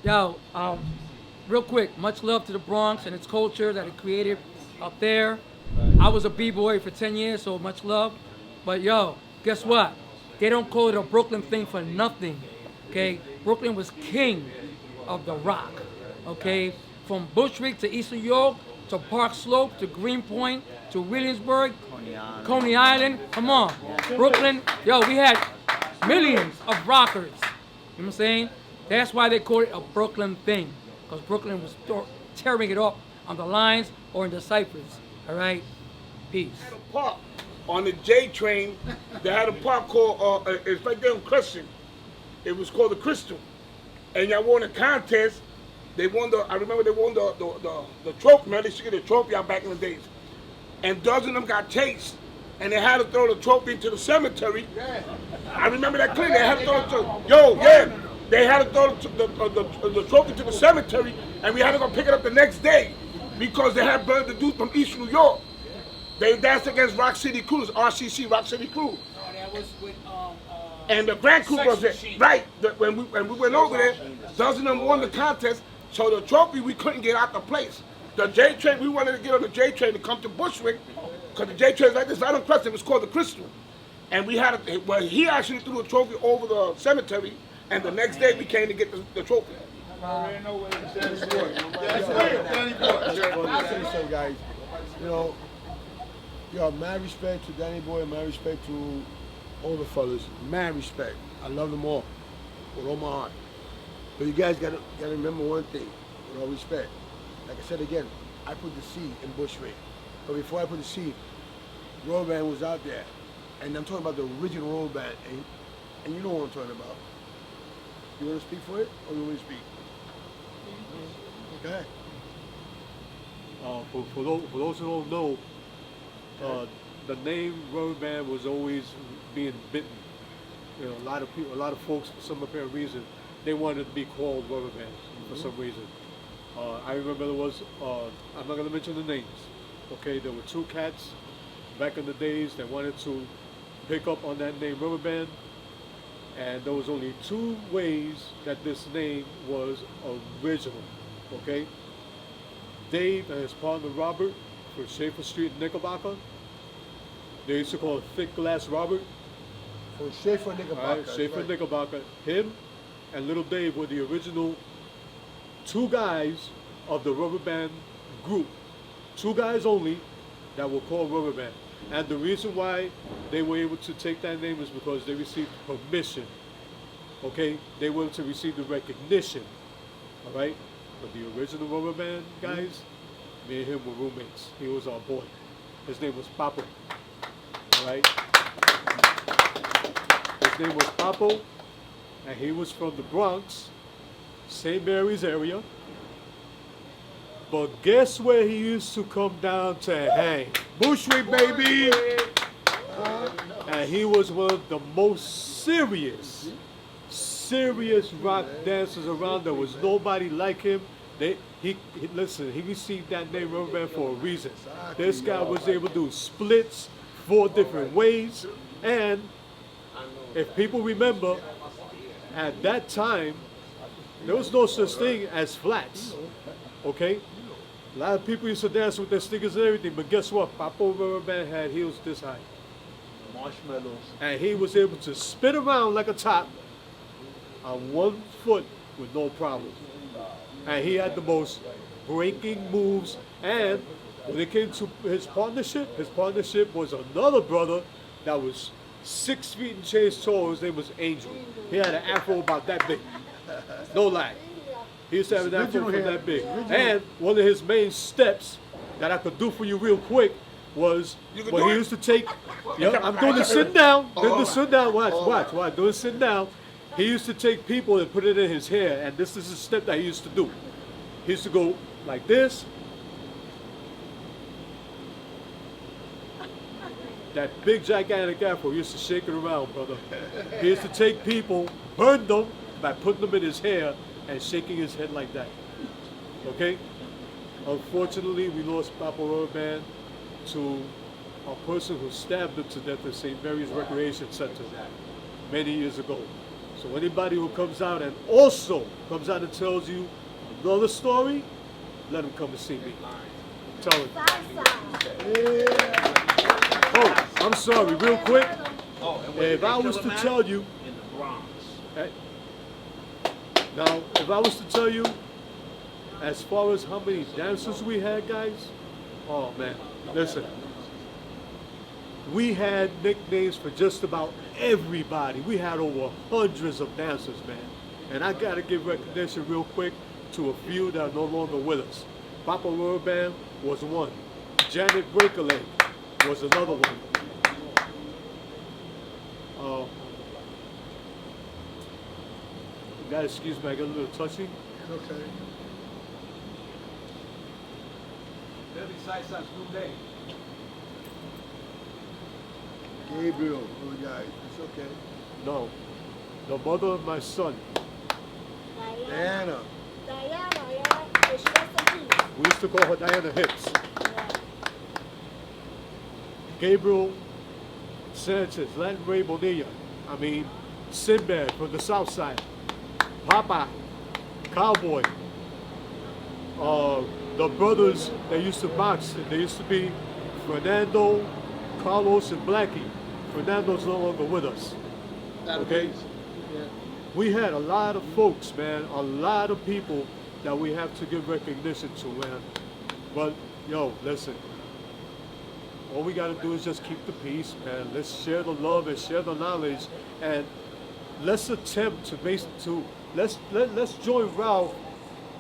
Yo, real quick, much love to the Bronx and its culture that it created up there. I was a b-boy for 10 years, so much love. But yo, guess what? They don't call it a Brooklyn thing for nothing. Okay? Brooklyn was king of the rock. Okay? From Bushwick to East New York to Park Slope to Greenpoint to Williamsburg, Coney Island. Come on. Brooklyn. Yo, we had millions of rockers. You know what I'm saying? That's why they call it a Brooklyn thing. Because Brooklyn was tearing it up on the lines or in the ciphers. All right? Peace. Had a park on the J train. They had a park called, it's right there in Crescent. It was called the Crystal. And y'all won a contest. They won I remember they won the trophy. Man, they used to get a trophy out back in the days. And dozen of them got chased. And they had to throw the trophy into the cemetery. Yeah. I remember that clearly. They had to throw it to, they had to throw the trophy to the cemetery, and we had to go pick it up the next day because they had burned the dude from East New York. They danced against Rock City Crew, RCC, Rock City Crew. Oh, that was with And the Grand Crew was there. Right. When we went over there, dozen of them won the contest, so the trophy we couldn't get out the place. The J train, we wanted to get on the J train to come to Bushwick, because the J train is like this, right on Crescent, it was called the Crystal. And we had he actually threw the trophy over the cemetery, and the next day we came to get the trophy. Guys, mad respect to Danny Boy, mad respect to all the fellas, mad respect. I love them all with all my heart. But you guys gotta remember one thing, with all respect. Like I said again, I put the seed in Bushwick. But before I put the seed, roll band was out there. And I'm talking about the original roll band. And you know what I'm talking about. You want to speak for it, or you want me to speak? Go ahead. For those who don't know, the name rubber band was always being bitten. A lot of people, a lot of folks, for some apparent reason, they wanted to be called rubber bands for some reason. I remember there was, I'm not going to mention the names. Okay, there were two cats back in the days that wanted to pick up on that name rubber band, and there was only two ways that this name was original. Okay, Dave and his partner Robert for Schaefer Street in Knickerbocker. They used to call it Thick Glass Robert. For Schaefer Knickerbocker. Right, Schaefer Knickerbocker. Him and Little Dave were the original two guys of the rubber band group. Two guys only that were called rubber band. And the reason why they were able to take that name is because they received permission. Okay? They were able to receive the recognition. All right? But the original rubber band guys, me and him were roommates. He was our boy. His name was Papo. All right? His name was Papo, and he was from the Bronx, St. Mary's area. But guess where he used to come down to hang? Bushwick, baby! And he was one of the most serious rock dancers around. There was nobody like him. Listen, he received that name rubber band for a reason. This guy was able to do splits 4 different ways. And if people remember, at that time, there was no such thing as flats. Okay? A lot of people used to dance with their sneakers and everything, but guess what? Papo rubber band had heels this high. Marshmallows. And he was able to spin around like a top on 1 foot with no problem. And he had the most breaking moves. And when it came to his partnership was another brother that was 6 feet and change tall. His name was Angel. He had an afro about that big. No lie. He used to have an afro that big. And one of his main steps that I could do for you real quick was when he used to take, I'm doing the sitting down, doing the sitting down, watch, doing the sitting down. He used to take people and put it in his hair, and this is a step that he used to do. He used to go like this. That big gigantic afro, he used to shake it around, brother. He used to take people, burn them by putting them in his hair and shaking his head like that. Okay? Unfortunately, we lost Papo Rubber Band to a person who stabbed him to death at St. Mary's Recreation Center many years ago. So anybody who comes out and also comes out and tells you another story, let them come and see me. Tell them. Oh, I'm sorry, real quick. If I was to tell you, in the Bronx. now, if I was to tell you, as far as how many dancers we had, guys, oh man, listen. We had nicknames for just about everybody. We had over hundreds of dancers, man. And I gotta give recognition real quick to a few that are no longer with us. Papa Rubban was one. Janet Breakaleg was another one. You gotta excuse me, I got a little touchy. Okay. Gabriel, oh guys, it's okay. No, the mother of my son. Diana. Diana, yeah. She was in peace. We used to call her Diana Hips. Gabriel Sanchez, Latin Ray Bonilla. I mean, Sinbad from the South Side. Papa, Cowboy. The brothers that used to box, they used to be Fernando, Carlos, and Blackie. Fernando's no longer with us. Okay? We had a lot of folks, man, a lot of people that we have to give recognition to, man. But, yo, listen. All we gotta do is just keep the peace, man. Let's share the love and share the knowledge, and let's attempt to let's join Ralph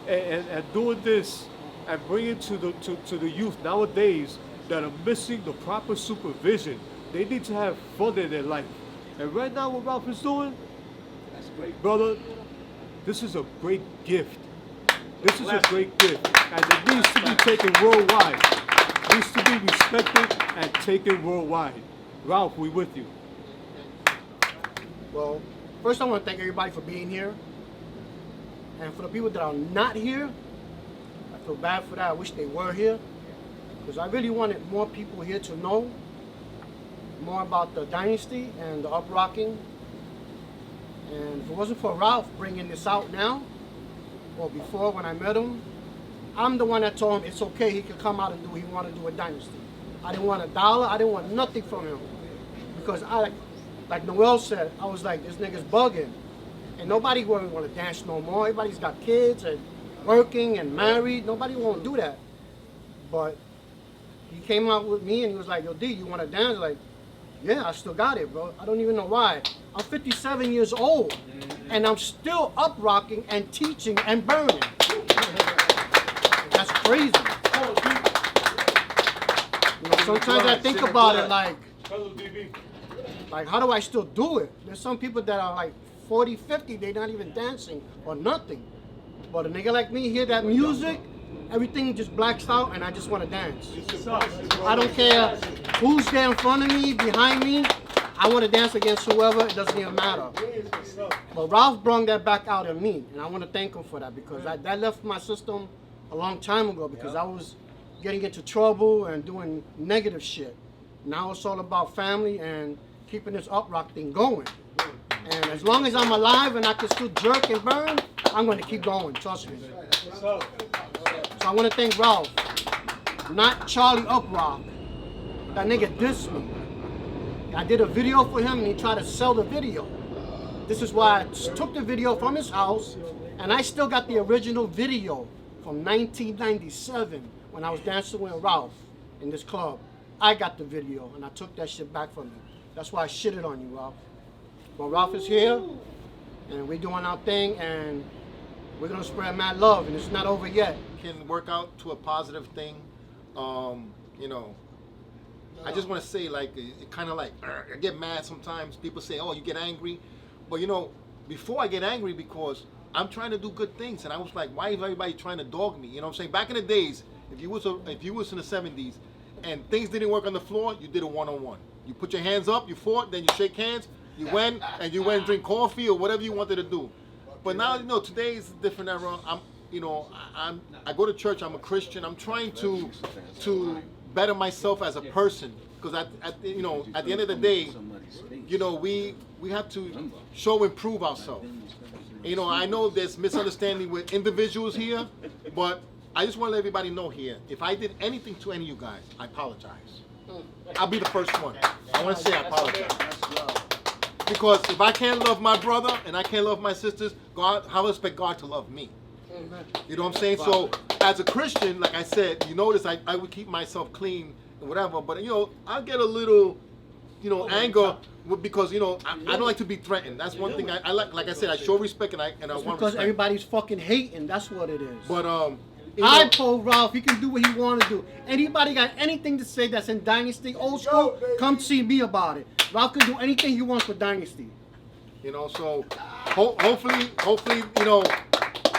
and doing this and bring it to the youth nowadays that are missing the proper supervision. They need to have fun in their life. And right now, what Ralph is doing, that's great, brother. This is a great gift. This is a great gift, and it needs to be taken worldwide. It needs to be respected and taken worldwide. Ralph, we with you. Well, first I want to thank everybody for being here. And for the people that are not here, I feel bad for that. I wish they were here. Because I really wanted more people here to know more about the dynasty and the uprocking. And if it wasn't for Ralph bringing this out now, or before when I met him, I'm the one that told him it's okay, he could come out and do what he wanted to do with dynasty. I didn't want a dollar, I didn't want nothing from him. Because like Noel said, I was like, this nigga's bugging. And nobody won't want to dance no more. Everybody's got kids and working and married. Nobody won't do that. But he came out with me and he was like, yo, D, you want to dance? Like, yeah, I still got it, bro. I don't even know why. I'm 57 years old and I'm still up rocking and teaching and burning. That's crazy. You know, sometimes I think about it like how do I still do it? There's some people that are like 40, 50, they're not even dancing or nothing. But a nigga like me hear that music, everything just blacks out and I just want to dance. I don't care who's there in front of me, behind me. I want to dance against whoever, it doesn't even matter. But Ralph brought that back out in me, and I want to thank him for that because that left my system a long time ago because I was getting into trouble and doing negative shit. Now it's all about family and keeping this uprock thing going. And as long as I'm alive and I can still jerk and burn, I'm going to keep going, trust me. So I want to thank Ralph, not Charlie Uprock. That nigga dissed me. I did a video for him and he tried to sell the video. This is why I took the video from his house and I still got the original video from 1997 when I was dancing with Ralph in this club. I got the video and I took that shit back from him. That's why I shitted on you, Ralph. But Ralph is here and we're doing our thing and we're gonna spread mad love and it's not over yet. Can work out to a positive thing. You know, I just want to say, like, it kind of like, I get mad sometimes. People say, oh, you get angry. But, you know, before I get angry because I'm trying to do good things. And I was like, why is everybody trying to dog me? You know what I'm saying? Back in the days, if you was in the 70s and things didn't work on the floor, you did a one-on-one. You put your hands up, you fought, then you shake hands, you went and drink coffee or whatever you wanted to do. But now, you know, today is a different era. I go to church, I'm a Christian. I'm trying to better myself as a person because at the end of the day, you know, we have to show and prove ourselves. You know, I know there's misunderstanding with individuals here, but I just want to let everybody know here, if I did anything to any of you guys, I apologize. I'll be the first one. I want to say I apologize. Because if I can't love my brother and I can't love my sisters, God, how do I expect God to love me? You know what I'm saying? So as a Christian, like I said, you notice I would keep myself clean and whatever, but you know, I get a little, you know, anger because, you know, I don't like to be threatened. That's one thing I like I said, I show respect and I want Because respect. everybody's fucking hating. That's what it is. But you I know, told Ralph he can do what he want to do. Anybody got anything to say that's in Dynasty old school? Come see me about it. Ralph can do anything he wants with Dynasty. you know, so hopefully, you know,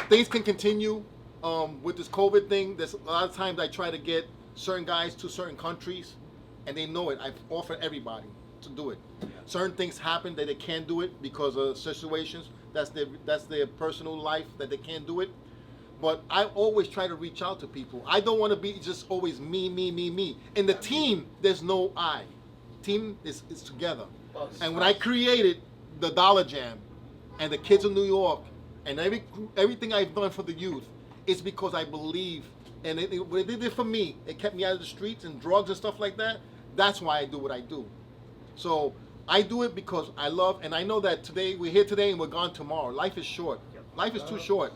things can continue with this COVID thing. There's a lot of times I try to get certain guys to certain countries, and they know it. I've offered everybody to do it. Certain things happen that they can't do it because of situations. That's their personal life that they can't do it. But I always try to reach out to people. I don't want to be just always me. In the team, there's no I. Team is together. And when I created the Dollar Jam and the Kids of New York and everything I've done for the youth, it's because I believe. And what they did for me, it kept me out of the streets and drugs and stuff like that. That's why I do what I do. So I do it because I love, and I know that today, we're here today and we're gone tomorrow. Life is short. Life is too short.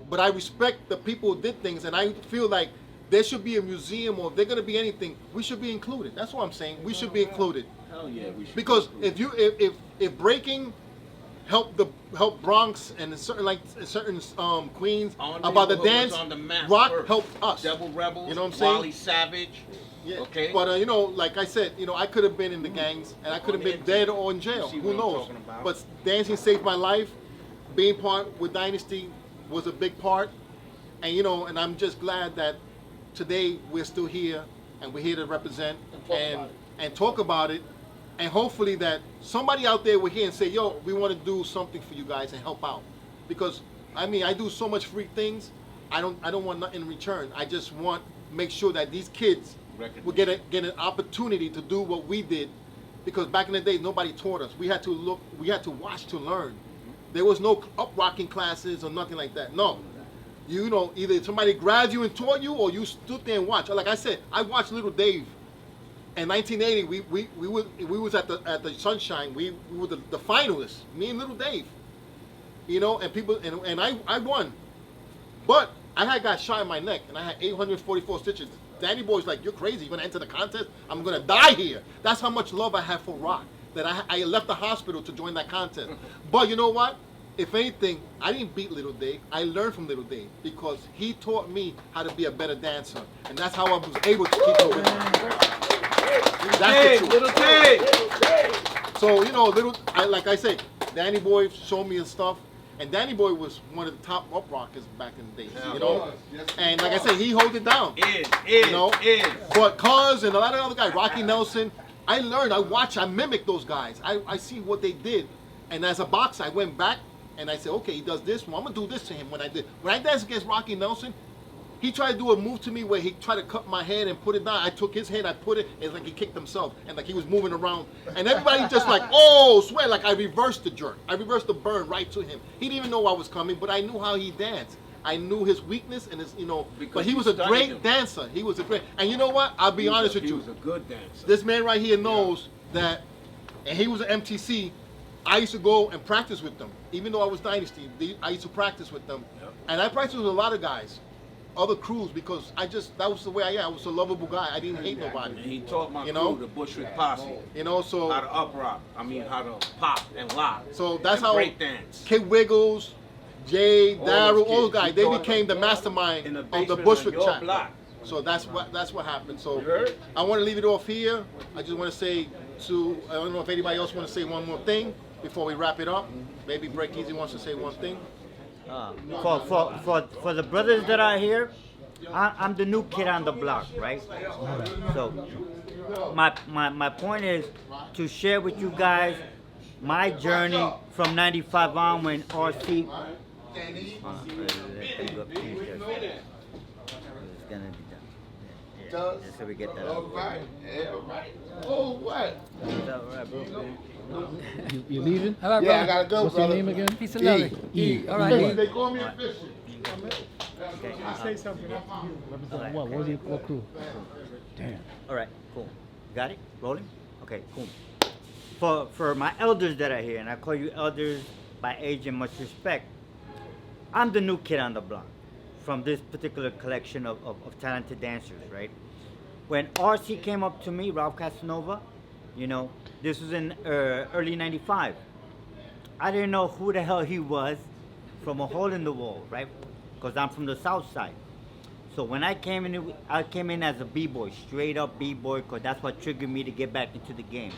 But I respect the people who did things, and I feel like there should be a museum, or if they're going to be anything, we should be included. That's what I'm saying. We should be included. Hell yeah, we should. Because if breaking helped Bronx and certain Queens Andre about the Hood was dance, on the map rock first. helped us. Devil Rebels, You know what I'm saying? Wally Savage. Yeah. Okay. But you know, like I said, you know, I could have been in the gangs and I could have been dead or in jail. You see Who what I'm knows? talking about. But dancing saved my life. Being part with Dynasty was a big part. And you know, and I'm just glad that today we're still here and we're here to represent and talk about it. And hopefully that somebody out there will hear and say, yo, we want to do something for you guys and help out. Because I mean, I do so much free things. I don't want nothing in return. I just want to make sure that these kids will get an opportunity to do what we did. Because back in the day, nobody taught us. We had to watch to learn. There was no uprocking classes or nothing like that. No. You know, either somebody grabbed you and taught you, or you stood there and watched. Like I said, I watched Little Dave. In 1980, we was at the Sunshine. We were the finalists. Me and Little Dave. You know, and people and I won, but I got shot in my neck and I had 844 stitches. Danny Boy's like, you're crazy. You're gonna enter the contest? I'm gonna die here. That's how much love I have for rock. That I left the hospital to join that contest. But you know what? If anything, I didn't beat Little Dave. I learned from Little Dave because he taught me how to be a better dancer, and that's how I was able to keep moving. That's the truth. Little Dave. So you know, like I say, Danny Boy showed me his stuff, and Danny Boy was one of the top up rockers back in the day. You know, and like I said, he holds it down. You know, but Cuz and a lot of other guys, Rocky Nelson, I learned, I watched, I mimicked those guys. I see what they did, and as a boxer, I went back and I said, okay, he does this. Well, I'm gonna do this to him. When I danced against Rocky Nelson, he tried to do a move to me where he tried to cut my head and put it down. I took his head, I put it, it's like he kicked himself, and like he was moving around. And everybody just like, oh, swear, like I reversed the jerk. I reversed the burn right to him. He didn't even know I was coming, but I knew how he danced. I knew his weakness and his, you know, Because but he you was a studied great him. dancer. He was a great, and you know what? I'll be honest with He you. was a good dancer. This man right here knows that, and he was an MTC. I used to go and practice with them. Even though I was Dynasty, I used to practice with them. Yep. And I practiced with a lot of guys, other crews, because that was the way I am. I was a lovable guy. I didn't hate nobody. And he taught my You know? crew, the Bushwick posse, You know, so how to uprock. I mean, how to pop and lock. so that's and how break dance. Kid Wiggles, Jay, All Daryl, those all those kids. guys, We they taught became the them mastermind in the of the basement Bushwick of your chapter. block. So that's what happened. So You heard? I want to leave it off here. I just want to say I don't know if anybody else want to say one more thing before we wrap it up. Maybe Break Easy wants to say one thing. For the brothers that are here, I'm the new kid on the block, right? So my point is to share with you guys my journey from '95 on when RC. It's gonna be done. Yeah, just so we get that out. Oh, what? Is that all right, bro? You leaving? All right, Yeah, I brother. gotta go, What's your brother. name again? Peace and love. E. All right. E. They call me official. Say something after you. Represent what? What crew? Damn. All right, cool. Got it? Rolling? Okay, cool. For my elders that are here, and I call you elders by age and much respect, I'm the new kid on the block from this particular collection of talented dancers, right? When RC came up to me, Ralph Cassanova, you know, this was in early 95. I didn't know who the hell he was from a hole in the wall, right? Because I'm from the south side. So when I came in as a b-boy, straight up b-boy, because that's what triggered me to get back into the game.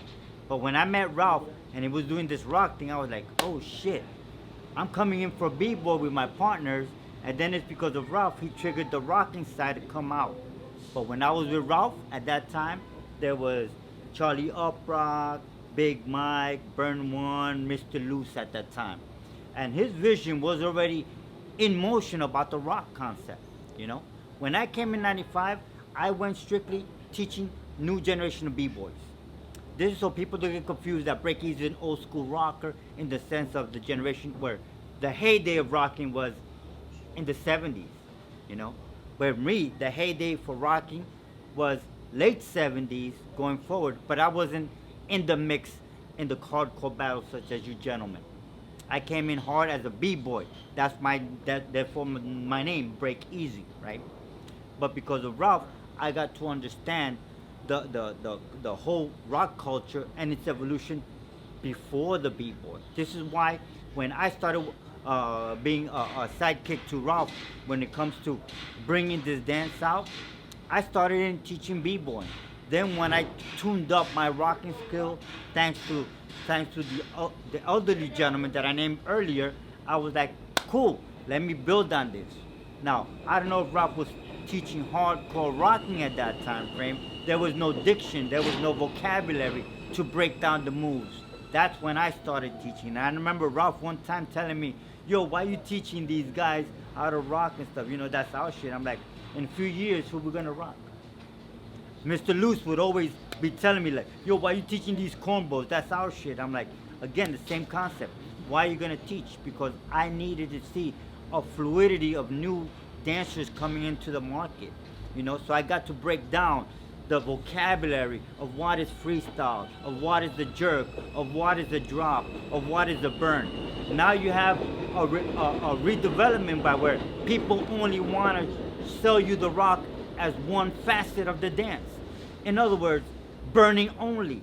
But when I met Ralph and he was doing this rock thing, I was like, oh shit, I'm coming in for b-boy with my partners, and then it's because of Ralph, he triggered the rocking side to come out. But when I was with Ralph at that time, there was Charlie Uprock, Big Mike, Burn One, Mr. Loose at that time. And his vision was already in motion about the rock concept, you know? When I came in 95, I went strictly teaching new generation of b-boys. This is so people don't get confused that Break Easy is an old school rocker in the sense of the generation where the heyday of rocking was in the 70s, you know? Where me, the heyday for rocking was late 70s going forward, but I wasn't in the mix in the hardcore battles such as you gentlemen. I came in hard as a b-boy. Therefore my name, Break Easy, right? But because of Ralph, I got to understand the whole rock culture and its evolution before the b-boy. This is why when I started being a sidekick to Ralph when it comes to bringing this dance out, I started in teaching b-boy. Then when I tuned up my rocking skill, thanks to the elderly gentleman that I named earlier, I was like, cool, let me build on this. Now, I don't know if Ralph was teaching hardcore rocking at that time frame. There was no diction, there was no vocabulary to break down the moves. That's when I started teaching. And I remember Ralph one time telling me, yo, why you teaching these guys how to rock and stuff? You know, that's our shit. I'm like, in a few years, who we gonna rock? Mr. Luce would always be telling me like, yo, why you teaching these cornballs? That's our shit. I'm like, again, the same concept. Why are you gonna teach? Because I needed to see a fluidity of new dancers coming into the market, you know? So I got to break down the vocabulary of what is freestyle, of what is the jerk, of what is the drop, of what is the burn. Now you have a redevelopment by where people only want to sell you the rock as one facet of the dance. In other words, burning only,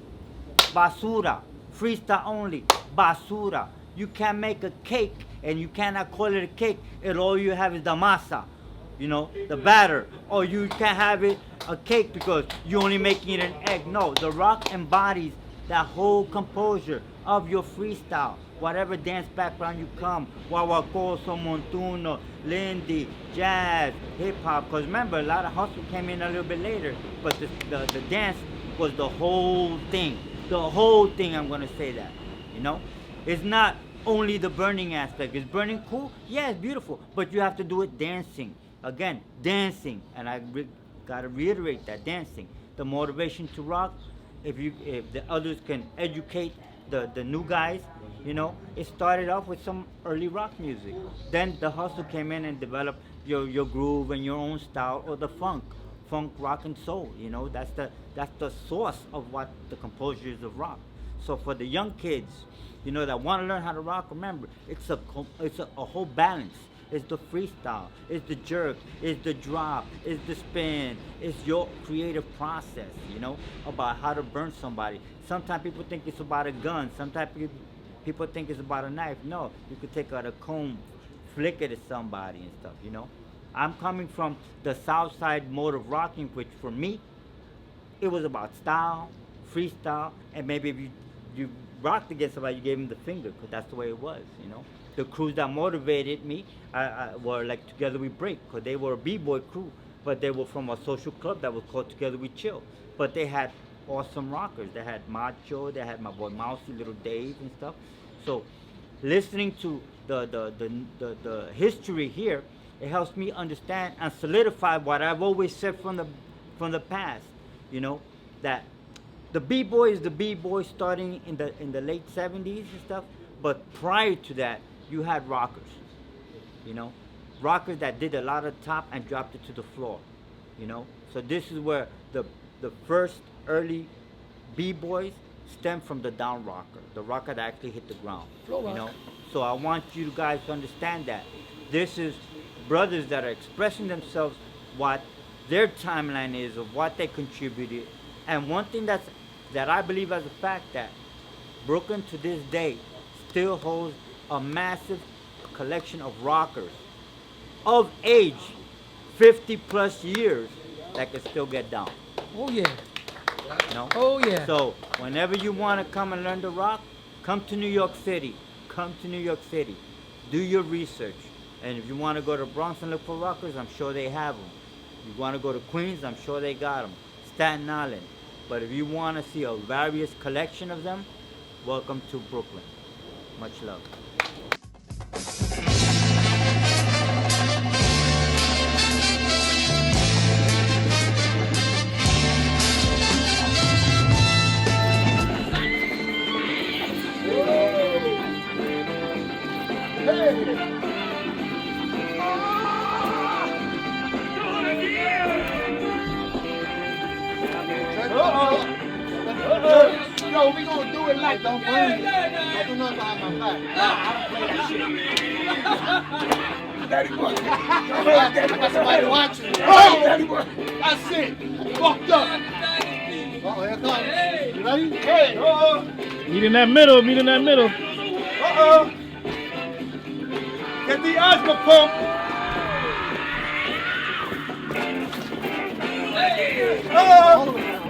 basura, freestyle only, basura. You can't make a cake and you cannot call it a cake and all you have is the masa, you know, the batter. Or you can't have it a cake because you're only making it an egg. No, the rock embodies that whole composure of your freestyle. Whatever dance background you come, Wawakoso, Montuno, Lindy, jazz, hip hop. Because remember, a lot of hustle came in a little bit later, but the dance was the whole thing. The whole thing, I'm gonna say that, you know? It's not only the burning aspect. Is burning cool? Yeah, it's beautiful, but you have to do it dancing. Again, dancing, and I gotta reiterate that, dancing. The motivation to rock, if the others can educate the new guys, you know, it started off with some early rock music. Then the hustle came in and developed your groove and your own style, or the funk, rock and soul. You know, that's the source of what the composure is of rock. So for the young kids, you know, that want to learn how to rock, remember, it's a whole balance. It's the freestyle, it's the jerk, it's the drop, it's the spin, it's your creative process, you know, about how to burn somebody. Sometimes people think it's about a gun, sometimes people think it's about a knife. No, you could take out a comb, flick it at somebody and stuff, you know. I'm coming from the south side mode of rocking, which for me, it was about style, freestyle, and maybe if you rocked against somebody, you gave them the finger, because that's the way it was, you know. The crews that motivated me were like Together We Break, because they were a b-boy crew, but they were from a social club that was called Together We Chill. But they had awesome rockers. They had Macho, they had my boy Mousy, Little Dave and stuff. So listening to the history here, it helps me understand and solidify what I've always said from the past, you know, that the b-boy is the b-boy starting in the late 70s and stuff, but prior to that, you had rockers, you know, rockers that did a lot of top and dropped it to the floor, you know. So this is where the first early b-boys stem from the down rocker, the rocker that actually hit the ground, you know. So I want you guys to understand that this is brothers that are expressing themselves, what their timeline is of what they contributed. And one thing that I believe as a fact, that Brooklyn to this day still holds a massive collection of rockers of age 50 plus years that can still get down. Oh yeah. You know? Oh yeah. So whenever you want to come and learn to rock, come to New York City. Come to New York City. Do your research. And if you want to go to Bronx and look for rockers, I'm sure they have them. You want to go to Queens, I'm sure they got them. Staten Island. But if you want to see a various collection of them, welcome to Brooklyn. Much love. Yo, we gonna do it like don't burn me. Don't do nothing behind my back. Daddy boy. I got somebody watching. Daddy boy. That's it. Fucked up. Oh, here it comes. You ready? Hey. Meet in that middle. Meet in that middle. Get the asthma pump. Come on, man.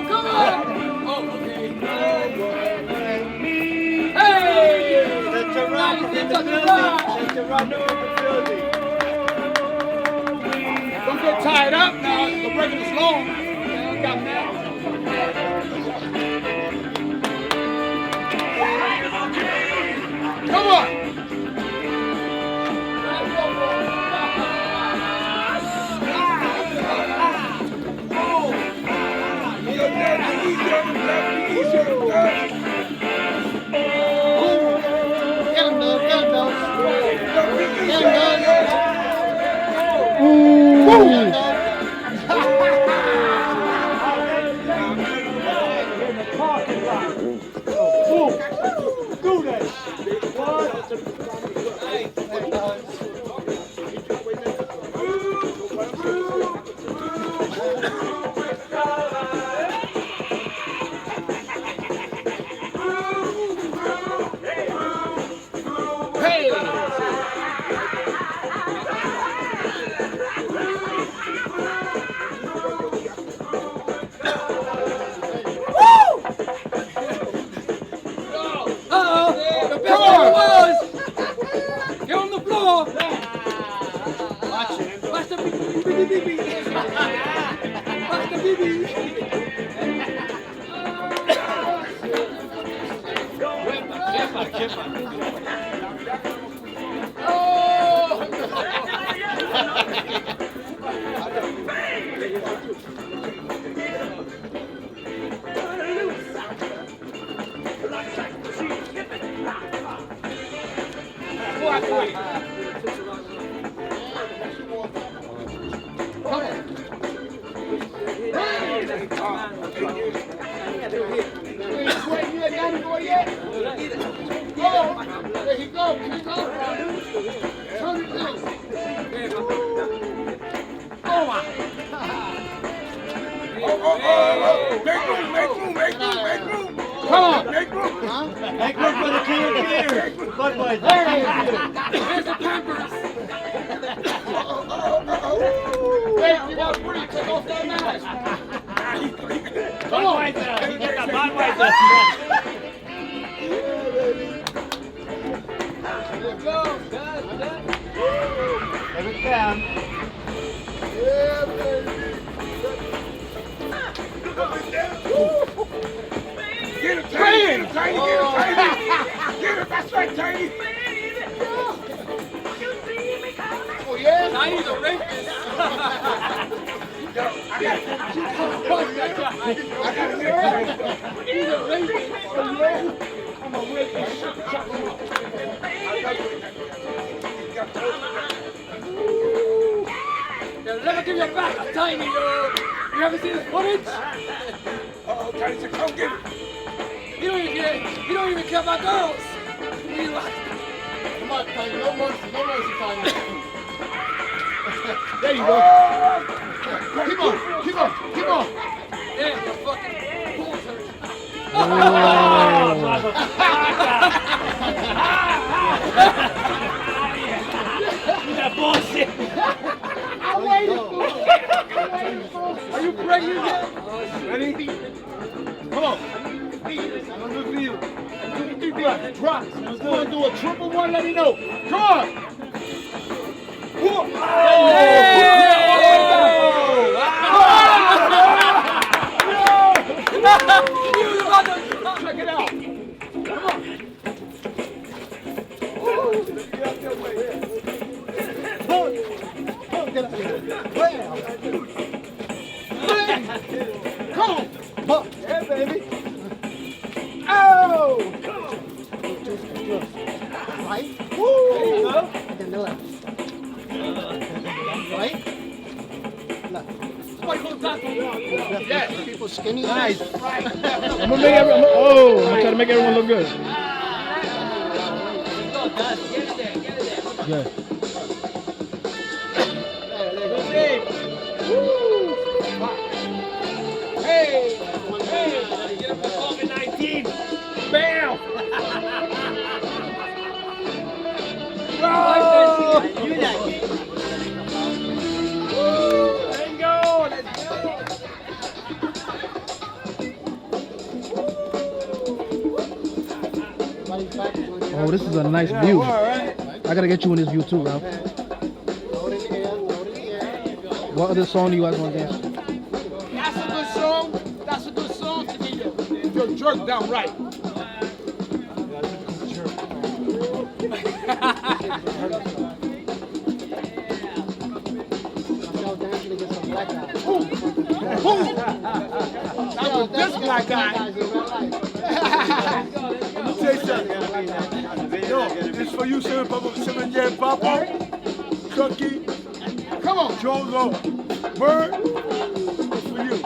Come on. Oh, okay. Hey! Let your rock in the building. Let your rock in the building. Don't get tied up now. The record is long. You got that. Come on. Get him. Oh yeah? Now he's a rapist. I got hear it. He's a rapist. Oh yeah? I'm a rapist. They'll never give you back a tiny, yo. You ever seen this footage? Oh, Tiny said, come get it. He don't even care about girls. He like, Come on, Tiny. No mercy, Tiny. There you go. Keep on. damn, your fucking balls hurt. That bullshit. Are you pregnant yet? Ready? Come on. I'm gonna do it for you. Drop. Let's go and do a triple one. Let me know. Come on. Check it out. Come on. Come on. Yeah, baby. Oh! Right? Woo! There you go. And then the left. Right? Left. Yes. People skinny. Nice. I'm gonna make I'm gonna try to make everyone look good. Yeah. Hey! Get up for COVID-19. Bam! You that kid. Ringo! Let's go! Oh, this is a nice view. All right. I gotta get you in this view too, Ralph. Load in the air, load in the air. What other song do you guys want to dance to? That's a good song. That's a good song to get your jerk down right. Y'all dancing against some black guys. That was this black guy. Let me tell you something. Yo, this for you, 7 J Papa, Chucky, come on, Jolo, Bird. It's for you.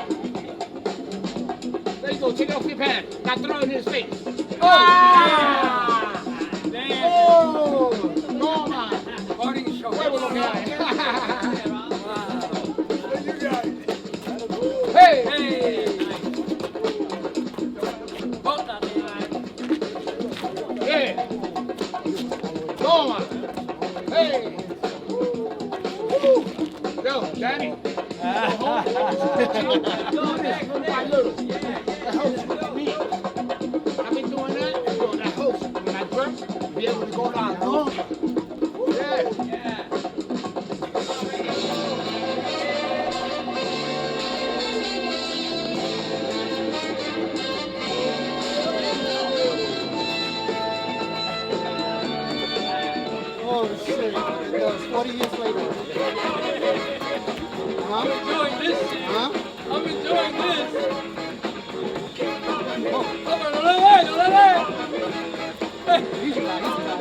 There you go. Take it off your pants. Now throw it in his face. Oh! Oh! No, man. Party show. Huevo lo que hay. What you got? Hey! Hey. Yeah. Toma. Hey. Woo. Yo, Danny. My little. That helps with me. I've been doing that. So that helps when I drink, be able to go down. Yeah. Oh shit. It's 40 years later. I'm Huh? enjoying this shit. Huh? I'm enjoying this. Oh, Easy guy, easy guy.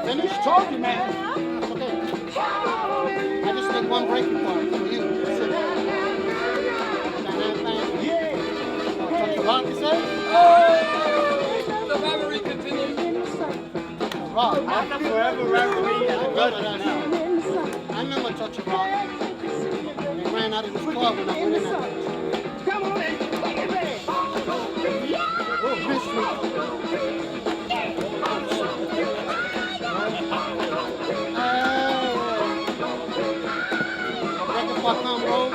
Finish talking, man. Okay. I just take one breaking part for you. That's it. Yeah. Touch the rock, you say? the memory continues. Rock. I'm the forever referee. I'm good at now. I remember Touch a Rock. They ran out of this club when I went in that. Come on in. Oh, mystery. Record.com, bro.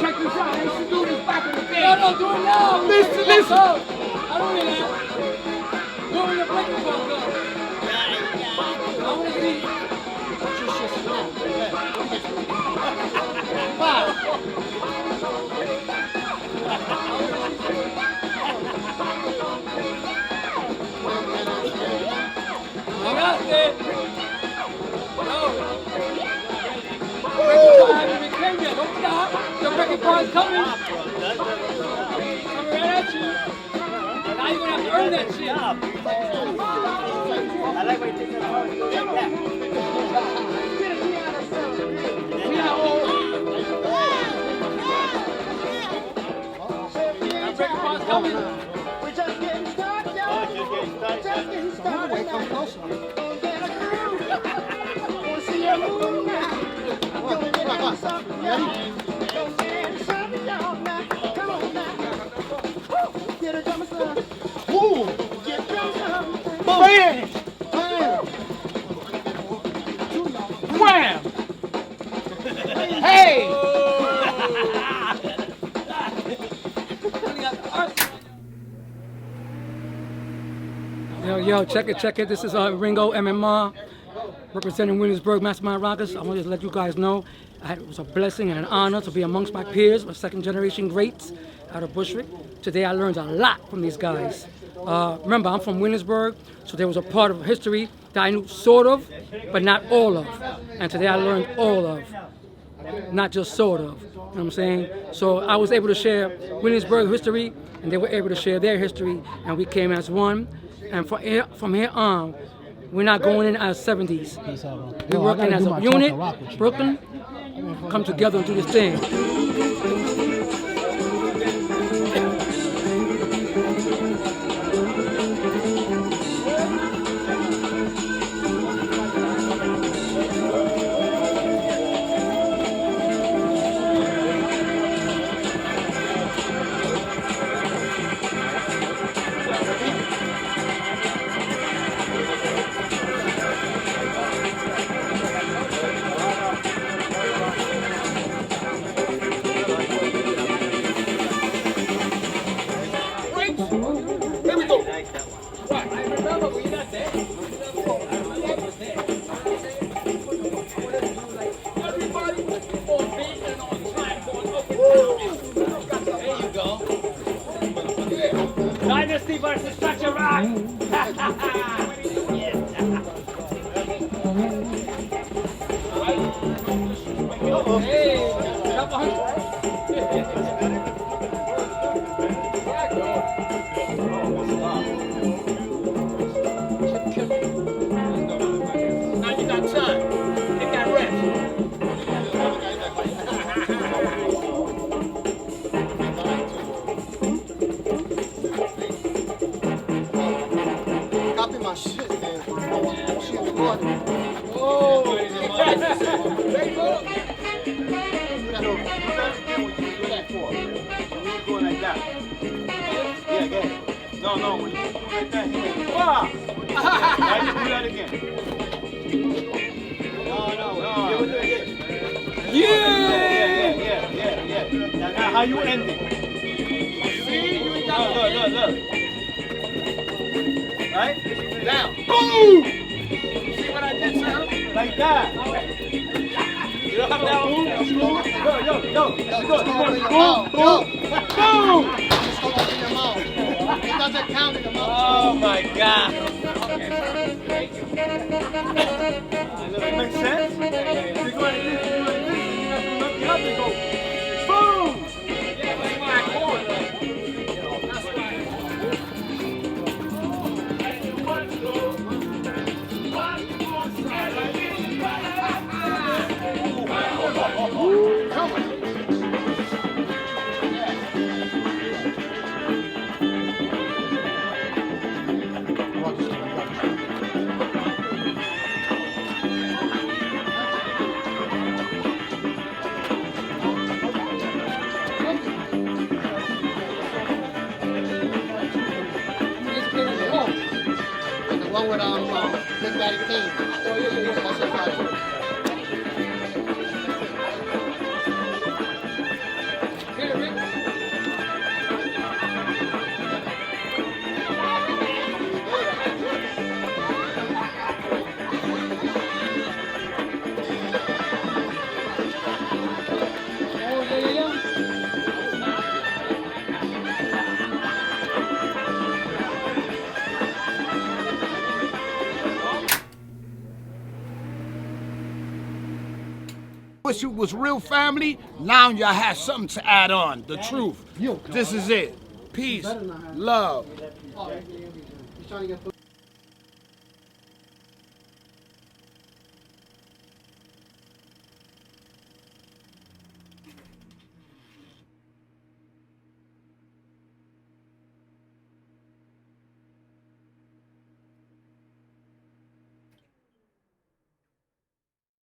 Check this out. I used to do this back in the day. No, do it now. Listen. I don't need that. Do it when you're breaking fuck up. I want to see. Put your shit down. Wow. part's coming. Coming right at you. Now you're gonna have to earn that shit. I like what you think about it. Like that. Breaking part's coming. We're just getting started, y'all. Just getting started. Just getting started. Wait, come closer. Wanna see you move now. Gonna get into something, y'all. Gonna get into something, y'all. Now, come on now. Woo! Get a drummer, son. Woo! Get a drummer, son. Bam! Wham! Hey! Yo, check it. This is Ringo, MMR, representing Williamsburg Mastermind Rockers. I wanted to let you guys know it was a blessing and an honor to be amongst my peers, my second generation greats out of Bushwick. Today I learned a lot from these guys. Remember, I'm from Williamsburg, so there was a part of history that I knew sort of, but not all of. And today I learned all of, not just sort of. You know what I'm saying? So I was able to share Williamsburg history, and they were able to share their history, and we came as one. And from here on, we're not going in as 70s. We're working as a unit. Brooklyn, come together and do this thing. Dynasty versus Structure Rock. Now you got time. You got rest. Copy my shit, man. Shit recording. Going like that. Yeah, yeah. No, when you do like that, you make wow. Right, do that again. No. Yeah. Now how you end it? See? Look. Right? Down. Boom! See what I did, sir? Like that. You don't have that move? Yo. Boom. Just hold up in your mouth. It doesn't count in the mouth. Oh my God. Does it make sense? If you're going to do this, you have to go. Boom! That's why I call it. The one with Big Daddy Kane. That's your project. Bushwick was real family. Now y'all have something to add on. The truth. This is it. Peace. Love.